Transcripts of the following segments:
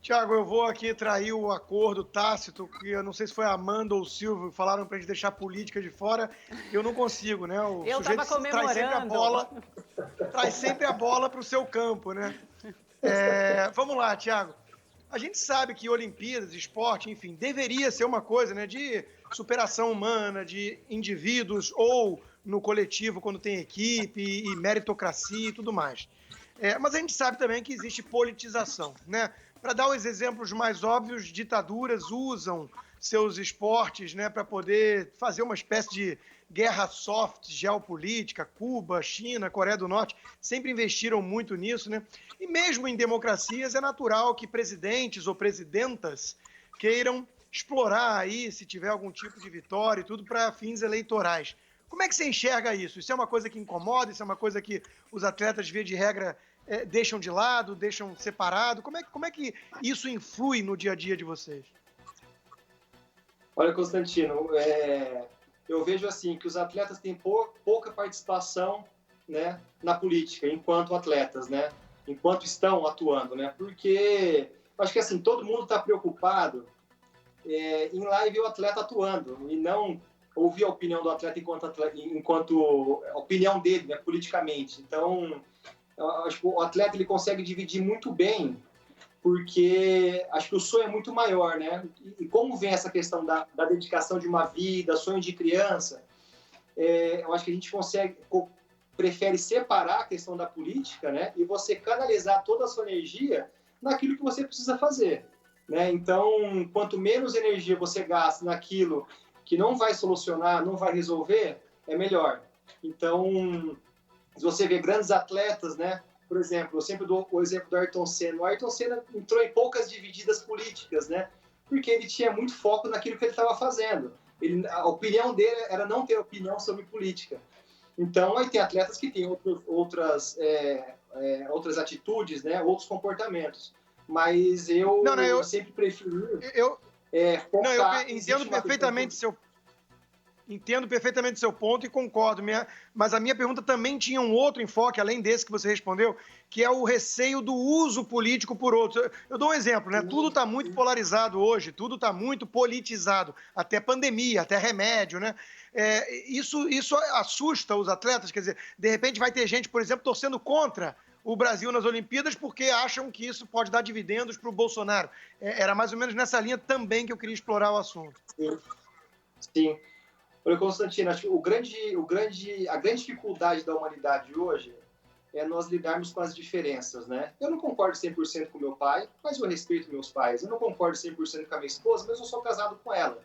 Tiago, eu vou aqui trair o acordo tácito, que eu não sei se foi a Amanda ou o Silvio, falaram pra gente deixar a política de fora, eu não consigo, né? O Eu sujeito tava traz sempre a bola pro seu campo, né? Vamos lá, Tiago. A gente sabe que Olimpíadas, esporte, enfim, deveria ser uma coisa, né, de superação humana, de indivíduos ou no coletivo quando tem equipe e meritocracia e tudo mais. Mas a gente sabe também que existe politização, né? Para dar os exemplos mais óbvios, ditaduras usam seus esportes, né, para poder fazer uma espécie de guerra soft geopolítica. Cuba, China, Coreia do Norte sempre investiram muito nisso, né? E mesmo em democracias é natural que presidentes ou presidentas queiram explorar aí, se tiver algum tipo de vitória e tudo, para fins eleitorais. Como é que você enxerga isso? Isso é uma coisa que incomoda? Isso é uma coisa que os atletas, via de regra, deixam de lado, deixam separado? Como é que isso influi no dia a dia de vocês? Olha, Constantino, eu vejo assim que os atletas têm pouca participação, né, na política, enquanto atletas, né, enquanto estão atuando, né, porque acho que assim todo mundo está preocupado em ir lá e ver o atleta atuando e não ouvir a opinião do atleta enquanto a opinião dele, né, politicamente. Então, eu acho que o atleta ele consegue dividir muito bem, porque acho que o sonho é muito maior, né? E como vem essa questão da dedicação de uma vida, sonho de criança, eu acho que a gente prefere separar a questão da política, né? E você canalizar toda a sua energia naquilo que você precisa fazer, né? Então, quanto menos energia você gasta naquilo que não vai solucionar, não vai resolver, é melhor. Então, se você vê grandes atletas, né? Por exemplo, eu sempre dou o exemplo do Ayrton Senna. O Ayrton Senna entrou em poucas divididas políticas, né? Porque ele tinha muito foco naquilo que ele estava fazendo. A opinião dele era não ter opinião sobre política. Então, aí tem atletas que têm outras atitudes, né? Outros comportamentos. Mas eu sempre prefiro focar eu entendo perfeitamente seu ponto e concordo, mas a minha pergunta também tinha um outro enfoque, além desse que você respondeu, que é o receio do uso político por outros. Eu dou um exemplo, né? Tudo está muito polarizado hoje, tudo está muito politizado, até pandemia, até remédio, né? Isso assusta os atletas, quer dizer, de repente vai ter gente, por exemplo, torcendo contra o Brasil nas Olimpíadas porque acham que isso pode dar dividendos para o Bolsonaro. Era mais ou menos nessa linha também que eu queria explorar o assunto. Sim. Olha, Constantino, acho que a grande dificuldade da humanidade hoje é nós lidarmos com as diferenças, né? Eu não concordo 100% com meu pai, mas eu respeito meus pais. Eu não concordo 100% com a minha esposa, mas eu sou casado com ela,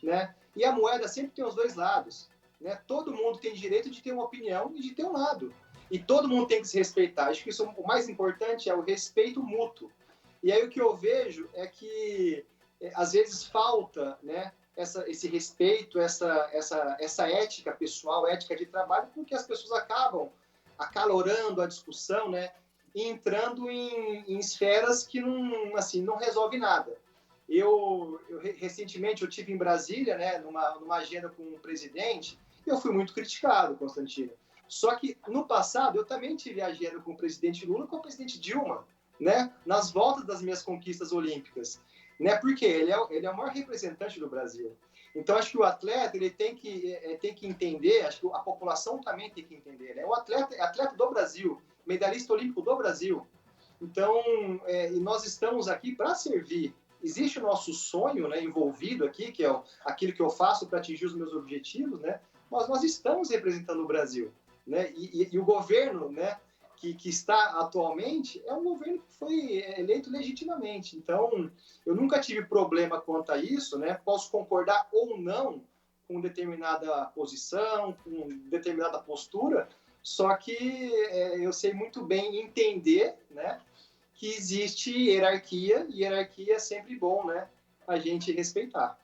né? E a moeda sempre tem os dois lados, né? Todo mundo tem direito de ter uma opinião e de ter um lado. E todo mundo tem que se respeitar. Acho que isso, o mais importante é o respeito mútuo. E aí o que eu vejo é que às vezes falta, né? Esse respeito, essa ética pessoal, ética de trabalho, porque as pessoas acabam acalorando a discussão, né? E entrando em esferas que não resolve nada. Recentemente eu tive em Brasília, né? Numa agenda com o presidente, e eu fui muito criticado, Constantino. Só que no passado eu também tive agenda com o presidente Lula e com o presidente Dilma, né? Nas voltas das minhas conquistas olímpicas. Né? Porque ele é o maior representante do Brasil. Então, acho que o atleta ele tem que entender, acho que a população também tem que entender. Né? O atleta é atleta do Brasil, medalhista olímpico do Brasil. Então, e nós estamos aqui para servir. Existe o nosso sonho, né, envolvido aqui, que é aquilo que eu faço para atingir os meus objetivos, né? Mas nós estamos representando o Brasil. Né? E o governo, né, que está atualmente é um governo que foi eleito legitimamente. Então, eu nunca tive problema quanto a isso, né? Posso concordar ou não com determinada posição, com determinada postura, só que eu sei muito bem entender, né, que existe hierarquia, e hierarquia é sempre bom, né, a gente respeitar.